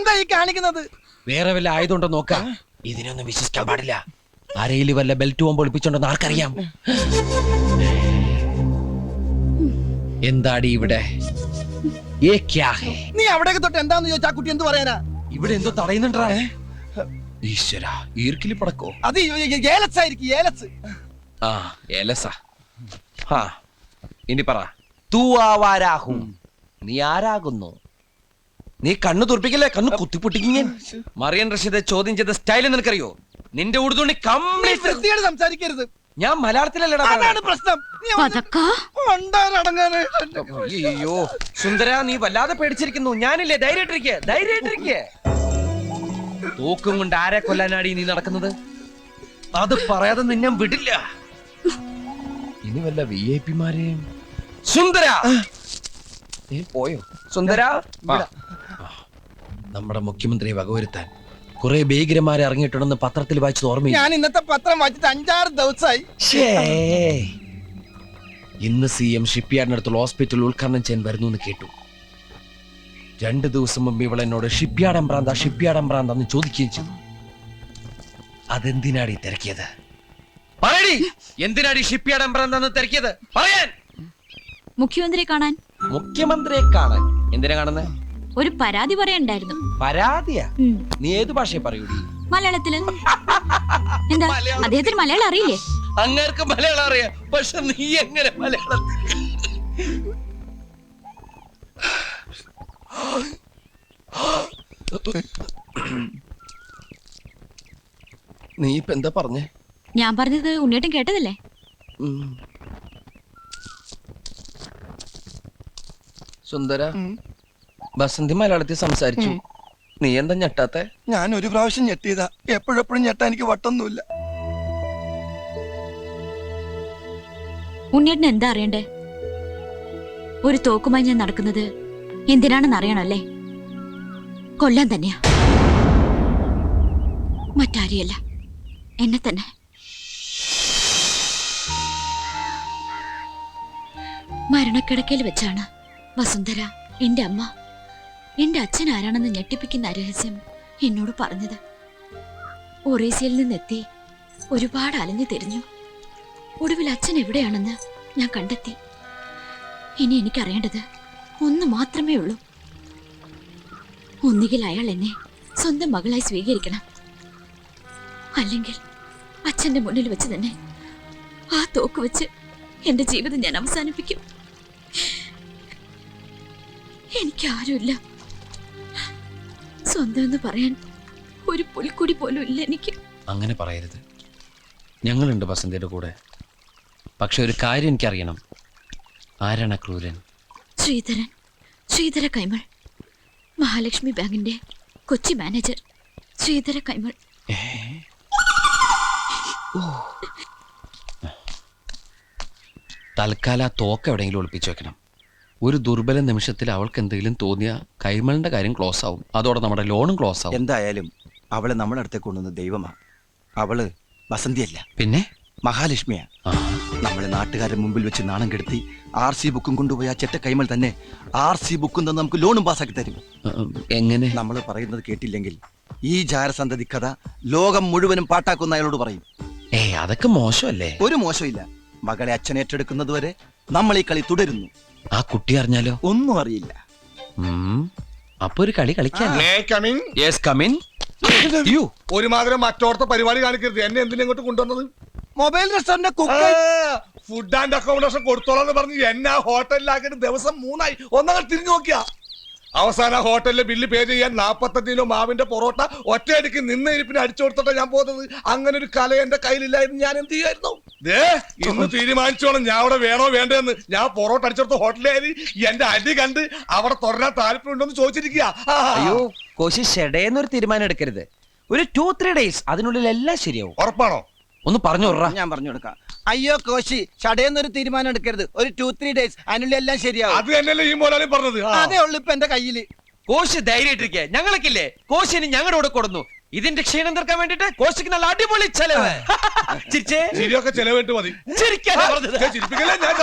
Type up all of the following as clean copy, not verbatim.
ഇതെന്താ ഈ കാണിക്കുന്നത്? വേറെ വല്ല ആയതുകൊണ്ടോ നോക്കാം. ഇതിനൊന്നും വിശ്വസിക്കാൻ പാടില്ല. അരയില് വല്ല ബെൽറ്റ് ബോംബ് ഒളിപ്പിച്ചോണ്ടെന്ന് ആർക്കറിയാം? എന്താടി ഇവിടെ? നീ അവിടേക്ക് തൊട്ട് എന്താന്ന് ചോദിച്ചാ കുട്ടി എന്ത് പറയാനാ? ഇവിടെ എന്തോ തടയുന്നുണ്ടാ? ഈശ്വര, ഈർക്കിലി പടക്കോ? അത് ഏലസായിരിക്കും, ഏലസ്. ആ, ഏലസ. ഇനി പറ, തൂ ആവാരാഹും, നീ ആരാകുന്നു? നീ കണ്ണു തുറപ്പിക്കല്ലേ, കണ്ണു കുത്തിപ്പൊട്ടിക്കും. മറിയൻ റഷീദെ ചോദ്യം ചെയ്ത സ്റ്റൈൽ നിനക്കറിയോ? നിന്റെ ഉടുതുണി കംപ്ലീറ്റ് സംസാരിക്കരുത്. ഞാൻ മലയാളത്തിലല്ലടാ. അതാണ് പ്രശ്നം. അയ്യോ സുന്ദര, നീ വല്ലാതെ പേടിച്ചിരിക്കുന്നു. ഞാനില്ലേ, ധൈര്യമായിട്ടിരിക്കേ, ധൈര്യമായിട്ടിരിക്കേ. തൂക്കും കൊണ്ട് ആരെ കൊല്ലാനാടി നീ നടക്കുന്നത്? അത് പറയാതെ നിന്നെ വിടില്ല. ഇനി വല്ല VIP മാരെയും. സുന്ദര പോയോ? സുന്ദര, നമ്മുടെ മുഖ്യമന്ത്രിയെ വകവരുത്താൻ കുറെ ഭീകരന്മാരെ ഇറങ്ങിയിട്ടുണ്ടെന്ന് പത്രത്തിൽ വായിച്ചത് ഓർമ്മയില്ല? ഞാൻ ഇന്നത്തെ പത്രം വായിച്ചിട്ട് 5-6 ദിവസമായി. ഇന്ന് CM ഷിപ്പ്യാർഡിനടുത്തുള്ള ഹോസ്പിറ്റൽ ഉദ്ഘാടനം ചെയ്യാൻ വരുന്നു എന്ന് കേട്ടു. 2 ദിവസം മുമ്പ് ഇവളെന്നോട് ഷിപ്പ്യാർഡ് എംബ്രാന്താന്ന് ചോദിക്കുകയും ചെയ്തു. അതെന്തിനാടി തിരക്കിയത്? പറയടി, എന്തിനാടി ഷിപ്പ്യാർഡ് എംബ്രാന്താന്ന് തിരക്കിയത്? പറയാൻ. മുഖ്യമന്ത്രിയെ കാണാൻ. മുഖ്യമന്ത്രിയെ കാണാൻ? എന്തിനാ കാണുന്നത്? ഒരു പരാതി പറയാനുണ്ടായിരുന്നു. പരാതിയാ? നീ ഏത് ഭാഷയെ പറയൂടി? മലയാളത്തില്. എന്താ, അദ്ദേഹത്തിന് മലയാളം അറിയില്ലേ? അങ്ങേർക്ക് മലയാളം അറിയാം, പക്ഷെ നീ എങ്ങനെ മലയാളം? നീ ഇപ്പൊ എന്താ പറഞ്ഞേ? ഞാൻ പറഞ്ഞത് ഉണ്ണിയേട്ടൻ കേട്ടതല്ലേ? സുന്ദര, ബസന്തി മലയാളത്തിൽ സംസാരിച്ചു. നീ എന്താ ഞെട്ടാത്തെ? ഞാൻ ഒരു പ്രാവശ്യം ഞെട്ടിയതാ, എപ്പോഴെപ്പോഴും ഞെട്ടാ എനിക്ക് വട്ടൊന്നുമില്ല. ഉണ്ണിയേട്ടൻ എന്താ അറിയണ്ടേ? ഒരു തോക്കുമായി ഞാൻ നടക്കുന്നത് എന്തിനാണെന്ന് അറിയണല്ലേ? കൊല്ലാൻ തന്നെയാ, മറ്റാരെയല്ല, എന്നെ തന്നെ. മരണക്കിടക്കയിൽ വെച്ചാണ് വസുന്ധര, എന്റെ അമ്മ, എന്റെ അച്ഛൻ ആരാണെന്ന് ഞെട്ടിപ്പിക്കുന്ന രഹസ്യം എന്നോട് പറഞ്ഞത്. ഒറീസയിൽ നിന്നെത്തി ഒരുപാട് അലഞ്ഞു തിരിഞ്ഞു. ഒടുവിൽ അച്ഛൻ എവിടെയാണെന്ന് ഞാൻ കണ്ടെത്തി. ഇനി എനിക്കറിയേണ്ടത് ഒന്ന് മാത്രമേ ഉള്ളൂ. ഒന്നുകിൽ അയാൾ എന്നെ സ്വന്തം മകളായി സ്വീകരിക്കണം, അല്ലെങ്കിൽ അച്ഛന്റെ മുന്നിൽ വെച്ച് തന്നെ ആ തോക്ക് വെച്ച് എന്റെ ജീവിതം ഞാൻ അവസാനിപ്പിക്കും. എനിക്കാരുമില്ല, സ്വന്തം എന്ന് പറയാൻ ഒരു പുൽക്കുടി പോലും ഇല്ല എനിക്ക്. അങ്ങനെ പറയരുത്. ഞങ്ങളുണ്ട് ബസന്തിയുടെ കൂടെ. പക്ഷെ ഒരു കാര്യം എനിക്കറിയണം, ആരാണ് ക്രൂരൻ? ശ്രീധര കൈമൾ, മഹാലക്ഷ്മി ബാങ്കിന്റെ കൊച്ചി മാനേജർ ശ്രീധര കൈമൾ. തൽക്കാലം ആ തോക്ക് എവിടെയെങ്കിലും ഒളിപ്പിച്ചു വെക്കണം. ഒരു ദുർബല നിമിഷത്തിൽ അവൾക്ക് എന്തെങ്കിലും തോന്നിയ കൈമളിന്റെ കാര്യം ക്ലോസ് ആവും. അതോടെ നമ്മുടെ ലോണും ക്ലോസ് ആവും. എന്തായാലും അവളെ നമ്മുടെ അടുത്തേക്ക് കൊണ്ടുവന്ന ദൈവമാ. അവള് വസന്തിയല്ല, പിന്നെ മഹാലക്ഷ്മിയാ. നമ്മളെ നാട്ടുകാരുടെ മുമ്പിൽ വെച്ച് നാണം കെടുത്തി RC ബുക്കും കൊണ്ടുപോയി ആ ചെറ്റ കൈമൾ തന്നെ RC ബുക്കും തന്നെ നമുക്ക് ലോണും പാസ്സാക്കി തരും. എങ്ങനെ? നമ്മൾ പറയുന്നത് കേട്ടില്ലെങ്കിൽ ഈ ജാരസന്തതി കഥ ലോകം മുഴുവനും പാട്ടാക്കുന്ന അയാളോട് പറയും. അതൊക്കെ മോശമല്ലേ? ഒരു മോശമില്ല. മകളെ അച്ഛൻ ഏറ്റെടുക്കുന്നത് വരെ നമ്മൾ ഈ കളി തുടരുന്നു. ആ കുട്ടി അറിഞ്ഞാലോ? ഒന്നും അറിയില്ല. അപ്പൊ ഒരു കളി കളിക്കാൻ. ഒരുമാതിരി മറ്റോടത്തെ പരിപാടി കാണിക്കരുത്. എന്നെ എന്തിനാ ഇങ്ങോട്ട് കൊണ്ടുവന്നത്? Mobile restaurant food and accommodation കൊടുത്തോളാന്ന് പറഞ്ഞ് എന്നെ ആ ഹോട്ടലിലാക്കിയിട്ട് ദിവസം 3 ആയി. ഒന്നങ്ങൾ തിരിഞ്ഞു നോക്കിയാ അവസാന ഹോട്ടലിലെ ബില്ല് പേ ചെയ്യാൻ 45 കിലോ മാവിന്റെ പൊറോട്ട ഒറ്റയടിക്ക് നിന്ന ഇരിപ്പിന് അടിച്ചു കൊടുത്തിട്ടാ ഞാൻ പോകുന്നത്. അങ്ങനെ ഒരു കല എന്റെ കയ്യിലില്ലായിരുന്നു. ഞാൻ എന്ത് ചെയ്യായിരുന്നു? ഇന്ന് തീരുമാനിച്ചോളാം ഞാൻ അവിടെ വേണോ വേണ്ടെന്ന്. ഞാൻ പൊറോട്ട അടിച്ചെടുത്ത ഹോട്ടലിൽ എന്റെ അടി കണ്ട് അവിടെ തുടരാൻ താല്പര്യമുണ്ടോന്ന് ചോദിച്ചിരിക്കുക. അയ്യോ കോശി, ഷെഡേന്നൊരു തീരുമാനം എടുക്കരുത്. ഒരു 2-3 ഡേയ്സ്, അതിനുള്ളിൽ എല്ലാം ശരിയാവും. ഉറപ്പാണോ? ഒന്ന് പറഞ്ഞു. ഞാൻ പറഞ്ഞു കൊടുക്കാം. അയ്യോ കോശി, ചടയെന്നൊരു തീരുമാനം എടുക്കരുത്. ഒരു 2-3 ഡേയ്സ്, അതിനുള്ളിൽ എല്ലാം ശരിയാവും. അത് തന്നെയല്ലേ ഈ മോലാലി പറഞ്ഞത്. അതേ ഉള്ളു ഇപ്പൊ എന്റെ കയ്യില്. കോശി ധൈര്യമായിട്ടിരിക്കുക. ഞങ്ങൾക്കില്ലേ കോശിന് ഞങ്ങളുടെ കൂടെ കൊടുന്നു. ഇതിന്റെ ക്ഷീണം തീർക്കാൻ വേണ്ടിട്ട് കോശിക്ക് നല്ല അടിപൊളി ചെലവ്. ശരിയൊക്കെ ചെലവിട്ട് മതി. ചിരിപ്പിക്കല്ലേ, ഞാൻ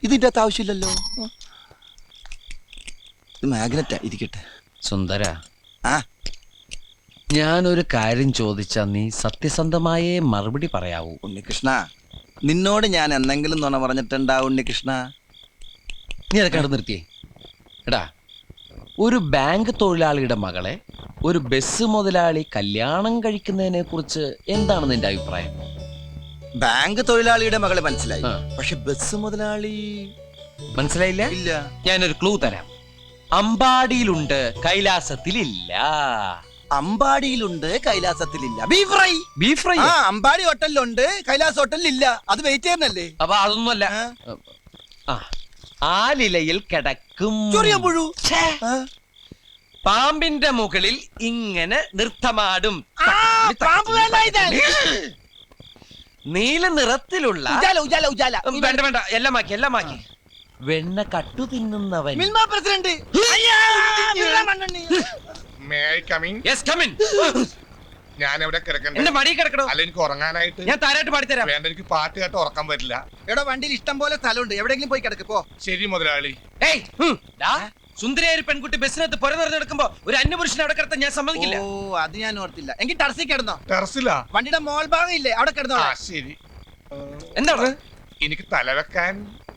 ഇതിന്റെ അകത്ത് ആവശ്യമില്ലല്ലോ. ഇത് മാഗ്നറ്റാ, ഇരിക്കട്ടെ. സുന്ദര, ആ ഞാനൊരു കാര്യം ചോദിച്ചാ നീ സത്യസന്ധമായേ മറുപടി പറയാവൂ. ഉണ്ണികൃഷ്ണ, നിന്നോട് ഞാൻ എന്തെങ്കിലും നുണ പറഞ്ഞിട്ടുണ്ടാ ഉണ്ണികൃഷ്ണ? നീ അതൊക്കെ അവിടെ നിർത്തിയേ. എടാ, ഒരു ബാങ്ക് തൊഴിലാളിയുടെ മകളെ ഒരു ബസ് മുതലാളി കല്യാണം കഴിക്കുന്നതിനെ കുറിച്ച് എന്താണ് നിന്റെ അഭിപ്രായം? ബാങ്ക് തൊഴിലാളിയുടെ മകളെ മനസ്സിലായി, ആ. പക്ഷെ ബസ് മുതലാളി മനസ്സിലായില്ല? ഇല്ല. ഞാനൊരു ക്ലൂ തരാം. അമ്പാടിയിലുണ്ട്, കൈലാസത്തിലില്ല. അമ്പാടിയിലുണ്ട്, കൈലാസത്തിലില്ല. Beef fry. Beef fry. ആ, അമ്പാടി ഹോട്ടലിലുണ്ട്, കൈലാസ് ഹോട്ടലിലില്ല. അത് വെയിറ്റ് ചെയ്യുന്നല്ലേ? അപ്പൊ അതൊന്നുമല്ല. ആ, ആലിലയിൽ കിടക്കും ചൊറിയാൻ പുഴു. ആ. പാമ്പിന്റെ മുകളിൽ ഇങ്ങനെ നൃത്തമാടും. നീല നിറത്തിലുള്ള ഉജാല, ഉജാല, ഉജാല. വേണ്ട വേണ്ട, എല്ലാം മാക്കി, എല്ലാം മാക്കി. വെണ്ണ കട്ടു തിന്നുന്നവൻ. മിൽമ പ്രസിഡന്റ്. അയ്യാ, മിൽമ മണ്ണെണ്ണ. May I come in? Yes, come in. ഞാൻ എവിടെ കിടക്കണ്ടേ? എന്റെ മടി കിടക്കണോ? അല്ല, എനിക്ക് ഉറങ്ങാനായിട്ട്. ഞാൻ താരായിട്ട് പാടിത്തരാം. വേണ്ട, എനിക്ക് പാട്ട് കേട്ട് ഉറക്കാൻ പറ്റില്ല. എടോ, വണ്ടിയിൽ ഇഷ്ടം പോലെ സ്ഥലമുണ്ട്, എവിടെയെങ്കിലും പോയി കിടക്ക് പോ. ശരി മുതലാളി. ഏയ്, ഡാ, സുന്ദരിയായ ഒരു പെൺകുട്ടി ബസ്സിനകത്ത് പുര നിറഞ്ഞു നടക്കുമ്പോ ഒരു അന്യപുരുഷനെ അവിടെ കിടത്താൻ ഞാൻ സമ്മതിക്കില്ല. ഓ, അത് ഞാൻ ഓർത്തില്ല. എങ്കിൽ ടർസി കിടന്നോ. ടെറസിലാ? വണ്ടിയുടെ മോൾ ഭാഗം ഇല്ലേ, അവിടെ കിടന്നോ. ആ, ശരി. എന്താണ്? എനിക്ക് തലവെക്കാൻ.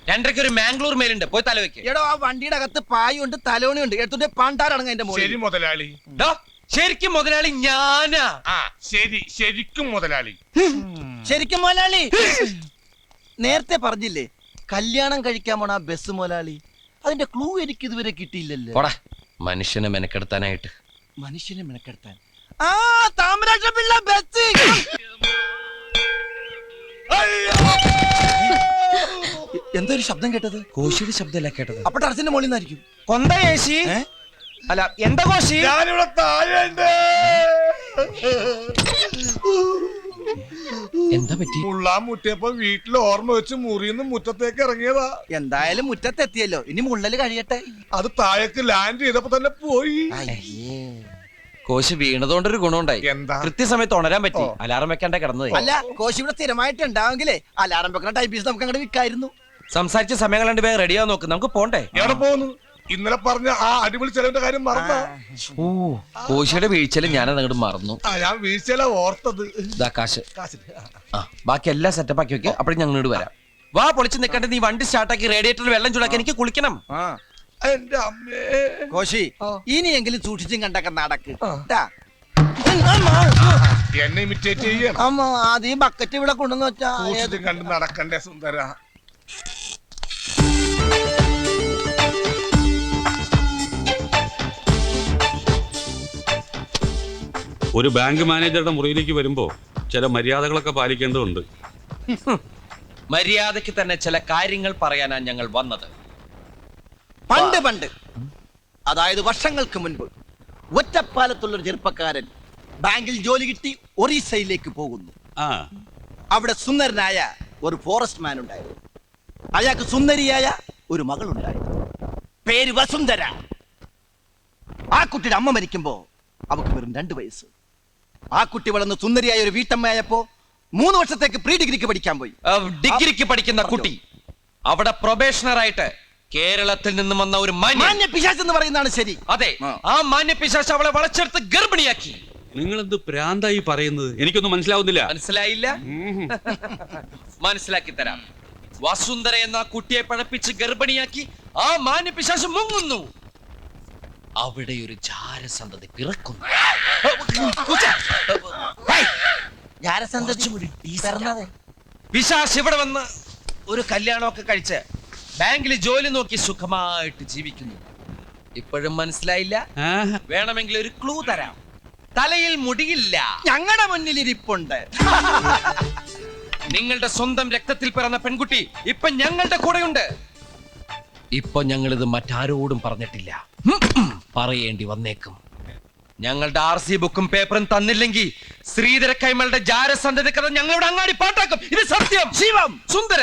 രണ്ടരയ്ക്ക് ഒരു മാംഗ്ലൂർ മേലുണ്ട്, പോയി തല വെക്ക്. എടോ, ആ വണ്ടിയുടെ അകത്ത് പായുണ്ട്, തലോണിയുണ്ട്. എടുത്തിട്ട് പാണ്ടാറടങ്ങ എന്റെ മോളിൽ. ശരി മുതലാളി. ഡാ, ശരിക്കും മുതലാളി ഞാനാ. ആ, ശരി, ശരിക്കും മുതലാളി. ശരിക്കും മുതലാളി. നേരത്തെ പറഞ്ഞില്ലേ കല്യാണം കഴിക്കാൻ പോണ ആ ബസ് മുതലാളി? അതിന്റെ ക്ലൂ എനിക്ക് ഇതുവരെ കിട്ടിയില്ലല്ലോ. പോടാ, മനുഷ്യനെ മെനക്കെടുത്താനായിട്ട്. മനുഷ്യനെ മെനക്കെടുത്താൻ. ആ, താമരാക്ഷ പിള്ള ബസ്. എന്തൊരു ശബ്ദം കേട്ടത്? കോശിയുടെ ശബ്ദമല്ല കേട്ടത്. അപ്പൊ ടർസിന്റെ മുകളിൽ നിന്നായിരിക്കും. കൊന്ത ഏശി. അല്ല, എന്താ കോശി? ഞാനിവിടെ താഴെയുണ്ട്. എന്താ പറ്റി? മുള്ളാൻ മുട്ടിയപ്പോ വീട്ടിൽ ഓർമ്മ വെച്ച് മുറിന്ന് മുറ്റത്തേക്ക് ഇറങ്ങിയതാ. എന്തായാലും മുറ്റത്തെത്തിയല്ലോ, ഇനി മുള്ളല് കഴിയട്ടെ. അത് താഴേക്ക് ലാൻഡ് ചെയ്തപ്പോ തന്നെ പോയി. കോശി വീണതുകൊണ്ടൊരു ഗുണമുണ്ടായി. എന്താ? കൃത്യസമയത്ത് ഉണരാൻ പറ്റി. അലാറം വെക്കാണ്ട കിടന്നത്. അല്ല, കോശി ഇവിടെ സ്ഥിരമായിട്ട് ഉണ്ടാവെങ്കിലേ അലാറം വെക്കുന്ന ടൈപ്പീസ് നമുക്ക് അങ്ങോട്ട് വിൽക്കായിരുന്നു. സംസാരിച്ച സമയം കണ്ട് വേഗം റെഡിയാവാൻ നോക്ക്, നമുക്ക് പോണ്ടേ? എവിടെ പോകുന്നു? ഇന്നലെ പറഞ്ഞ ആ അടിപൊളി ചെലവിന്റെ കാര്യം മറന്ന. ഓ, കോശിയുടെ വീഴ്ചയില് ഞാനത് അങ്ങോട്ട് മറന്നു. ഞാൻ വീഴ്ചയില ഓർത്തത്. ഇതാ കാശ്. കാശിന്. ആ, ബാക്കി എല്ലാം സെറ്റപ്പ് ആക്കി വെക്ക്. അപ്പോഴും ഞങ്ങൾ ഇങ്ങോട്ട് വരാം. വാ, പൊളിച്ച് നിൽക്കണ്ട. നീ വണ്ടി സ്റ്റാർട്ടാക്കി റേഡിയേറ്ററിൽ വെള്ളം ചൂടാക്കി എനിക്ക് കുളിക്കണം. എന്റെ അമ്മേ. കോശി, ഇനിയെങ്കിലും സൂക്ഷിച്ചും കണ്ടൊക്കെ നടക്ക്. എന്നെ ഇമിറ്റേറ്റ് ചെയ്യണം. അമ്മ, അത് ഈ ബക്കറ്റ് ഇവിടെ കൊണ്ടുവന്ന് വെച്ചാ സൂക്ഷിച്ചും കണ്ട് നടക്കണ്ടേ സുന്ദര. ഒരു ബാങ്ക് മാനേജറുടെ മുറിയിലേക്ക് വരുമ്പോ ചില മര്യാദകളൊക്കെ പാലിക്കേണ്ടതുണ്ട്. മര്യാദയ്ക്ക് തന്നെ ചില കാര്യങ്ങൾ പറയാനാണ് ഞങ്ങൾ വന്നത്. പണ്ട് അതായത് വർഷങ്ങൾക്ക് മുൻപ് ഒറ്റപ്പാലത്തുള്ളൊരു ചെറുപ്പക്കാരൻ ബാങ്കിൽ ജോലി കിട്ടി ഒറീസയിലേക്ക് പോകുന്നു. ആ, അവിടെ സുന്ദരനായ ഒരു ഫോറസ്റ്റ് മാൻ ഉണ്ടായിരുന്നു. അയാൾക്ക് സുന്ദരിയായ ഒരു മകളുണ്ടായിരുന്നു. പേര് വസുന്ധര. ആ കുട്ടിയുടെ അമ്മ മരിക്കുമ്പോ അവക്ക് വെറും 2 വയസ്സ്. ആ കുട്ടി വളർന്ന് സുന്ദരിയായ ഒരു വീട്ടമ്മയായപ്പോ 3 വർഷത്തേക്ക് പ്രീ ഡിഗ്രിക്ക് പഠിക്കാൻ പോയി. ഡിഗ്രിക്ക് പഠിക്കുന്ന കുട്ടി അവിടെ പ്രൊബേഷണർ ആയിട്ട് കേരളത്തിൽ നിന്നും വന്ന ഒരു മാന്യ പിശാച് എന്ന് പറയുന്നതാണ് ശരി. അതെ, ആ മാന്യ പിശാച് അവളെ വളച്ചെടുത്ത് ഗർഭിണിയാക്കി. നിങ്ങൾ എന്ത് പ്രാന്തായി പറയുന്നത്? എനിക്കൊന്നും മനസ്സിലാവുന്നില്ല. മനസ്സിലായില്ല? മനസ്സിലാക്കി തരാം. വസുന്ധര എന്ന കുട്ടിയെ പഴപ്പിച്ച് ഗർഭിണിയാക്കി ആ മാന്യ പിശാച് മുങ്ങുന്നു. അവിടെ ഒരു ജാരസന്തതി പിറക്കുന്നു. പിശാച് ഇവിടെ വന്ന് ഒരു കല്യാണമൊക്കെ കഴിച്ച് ബാങ്കിൽ ജോലി നോക്കി സുഖമായിട്ട് ജീവിക്കുന്നു. ഇപ്പോഴും മനസ്സിലായില്ല? വേണമെങ്കിൽ ഒരു ക്ലൂ തരാം. തലയിൽ മുടിയില്ല. ഞങ്ങളുടെ മുന്നിൽ ഇരിപ്പുണ്ട്. നിങ്ങളുടെ സ്വന്തം രക്തത്തിൽ പിറന്ന പെൺകുട്ടി ഇപ്പൊ ഞങ്ങളുടെ കൂടെയുണ്ട്. ഇപ്പൊ ഞങ്ങളിത് മറ്റാരോടും പറഞ്ഞിട്ടില്ല. പറയേണ്ടി വന്നേക്കും. ഞങ്ങളുടെ RC ബുക്കും പേപ്പറും തന്നില്ലെങ്കിൽ ശ്രീധര കൈമളുടെ ജാരസന്ധതി കഥ ഞങ്ങളുടെ അങ്ങാടി പാട്ടാക്കും. ഇത് സത്യം. ശിവം സുന്ദര.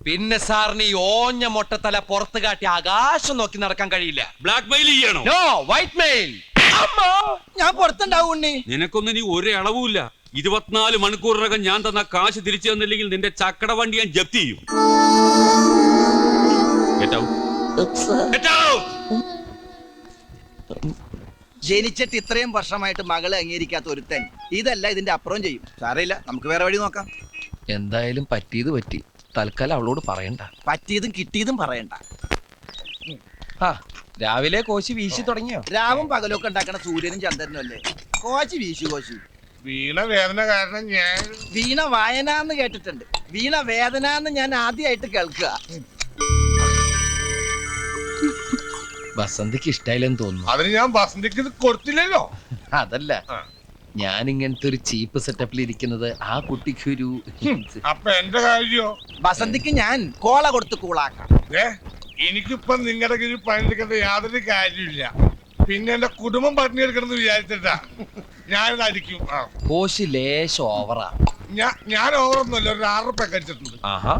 പിന്നെ സാറിന് ഈ ഓഞ്ഞ മൊട്ടത്തല പുറത്ത് കാട്ടി ആകാശം നോക്കി നടക്കാൻ കഴിയില്ല. ബ്ലാക്ക് മെയിൽ ചെയ്യണോ? No, white mail. ഞാൻ പുറത്തുണ്ടാവും ഉണ്ണി. നിനക്കൊന്നും ഇനി ഒരു അളവുമില്ല. 24 മണിക്കൂറിനകം ഞാൻ തന്ന കാശ് തിരിച്ചു തന്നില്ലെങ്കിൽ നിന്റെ ചക്കട വണ്ടി ഞാൻ ജപ്തി ചെയ്യും. Get out. Get out! ജനിച്ചിട്ട് ഇത്രയും വർഷമായിട്ട് മകളെ അംഗീകരിക്കാത്ത ഒരുത്തൻ ഇതല്ല ഇതിന്റെ അപ്പുറം ചെയ്യും. സാരമില്ല, നമുക്ക് വേറെ വഴി നോക്കാം. എന്തായാലും പറ്റിയത് പറ്റി. തൽക്കാലം അവളോട് പറയണ്ട. പറ്റിയതും കിട്ടിയതും പറയണ്ട. ആ രാവിലെ കോശി വീശി തുടങ്ങിയോ? രാവും പകലൊക്കെ ഉണ്ടാക്കണ സൂര്യനും ചന്ദ്രനും അല്ലേ. കോശി വീശു കോശി. വീണ വേദന കാരണം ഞാൻ വീണ വായന എന്ന് കേട്ടിട്ടുണ്ട്. വീണ വേദന എന്ന് ഞാൻ ആദ്യമായിട്ട് കേൾക്കുക. വസന്തിക്ക് ഇഷ്ടായില്ലെന്ന് തോന്നുന്നു. അതിന് ഞാൻ വസന്തിക്ക് ഇത് കൊടുത്തില്ലല്ലോ. അതല്ല, ഞാൻ ഇങ്ങനത്തെ ഒരു ചീപ്പ് സെറ്റപ്പിൽ ഇരിക്കുന്നത് ആ കുട്ടിക്ക് ഒരു അപ്പൊ എന്റെ കാര്യോ? വസന്തിക്ക് ഞാൻ കോള കൊടുത്ത് കൂളാക്കാം. എനിക്കിപ്പൊ നിങ്ങളുടെ കീഴിൽ പണിയെടുക്കേണ്ട യാതൊരു കാര്യമില്ല. പിന്നെ എന്റെ കുടുംബം പട്ടിണിയെടുക്കണമെന്ന് വിചാരിച്ചിട്ടാ ഞാനിത് അടിക്കും. കോശി ലേശം ഓവറാ. ഞാൻ ഓവറൊന്നുമല്ല, ഒരു 6 റുപ്യ കഴിച്ചിട്ടുണ്ട്.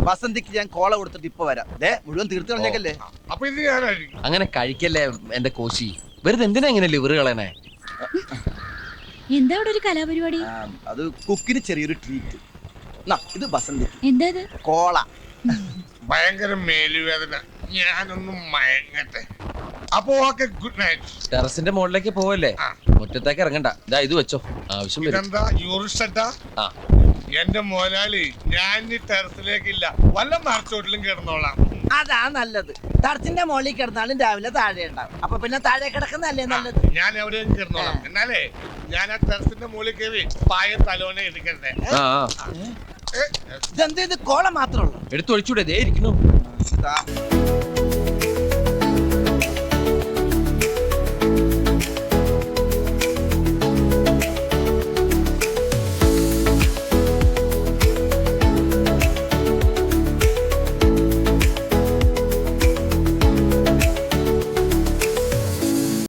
വസന്തിക്ക് ഞാൻ കോള കൊടുത്തിട്ട് ഇപ്പൊ വരാം. മുഴുവൻ തീർത്ത് കളഞ്ഞേക്കല്ലേ. അപ്പൊ ഇത് ഞാൻ അടിക്കും. അങ്ങനെ കഴിക്കല്ലേ എന്റെ കോശി. വെറുതെ എന്തിനാ ഇങ്ങനെ ലിവർ കളയണേ? എന്താ അവിടെ ഒരു കലാപരിപാടി? അത് കുക്കിന് ചെറിയൊരു ട്രീറ്റ്. ഇത് വസന്തിക്ക് എന്താ ഇത്? കോള. ഭയങ്കര മേലുവേദന, ഞാനൊന്നും മയങ്ങട്ടെ. അപ്പൊ ഓക്കെ, ഗുഡ് നൈറ്റ്. ടെറസിന്റെ മുകളിലേക്ക് പോവല്ലേ, മുറ്റത്തേക്ക് ഇറങ്ങണ്ട. ഇതാ ഇത് വെച്ചോ, ആവശ്യം വരും. ഇതെന്താ യൂറിസ്റ്റ? ആ എന്റെ മോലാളി, ഞാൻ ഈ ടെറസിലേക്കില്ല, വല്ല മറച്ചോട്ടിലും കിടന്നോളാം. അതാ നല്ലത്. തടത്തിന്റെ മുകളിൽ കിടന്നാലും രാവിലെ താഴെ ഉണ്ടാവും. അപ്പൊ പിന്നെ താഴെ കിടക്കുന്നല്ലേ നല്ലത്. ഞാൻ എവിടെയും കിടന്നോളാം. എന്നാലേ ഞാൻ ആ ടെറസിന്റെ മുകളിൽ കയറി പായ തലോനെ എടുക്കണ്ടേ. ഇതെന്ത്, ഇത് കോള മാത്രമേ ഉള്ളൂ. എടുത്തൊഴിച്ചൂടെ, ദേ ഇരിക്കുന്നു. ഇതാ.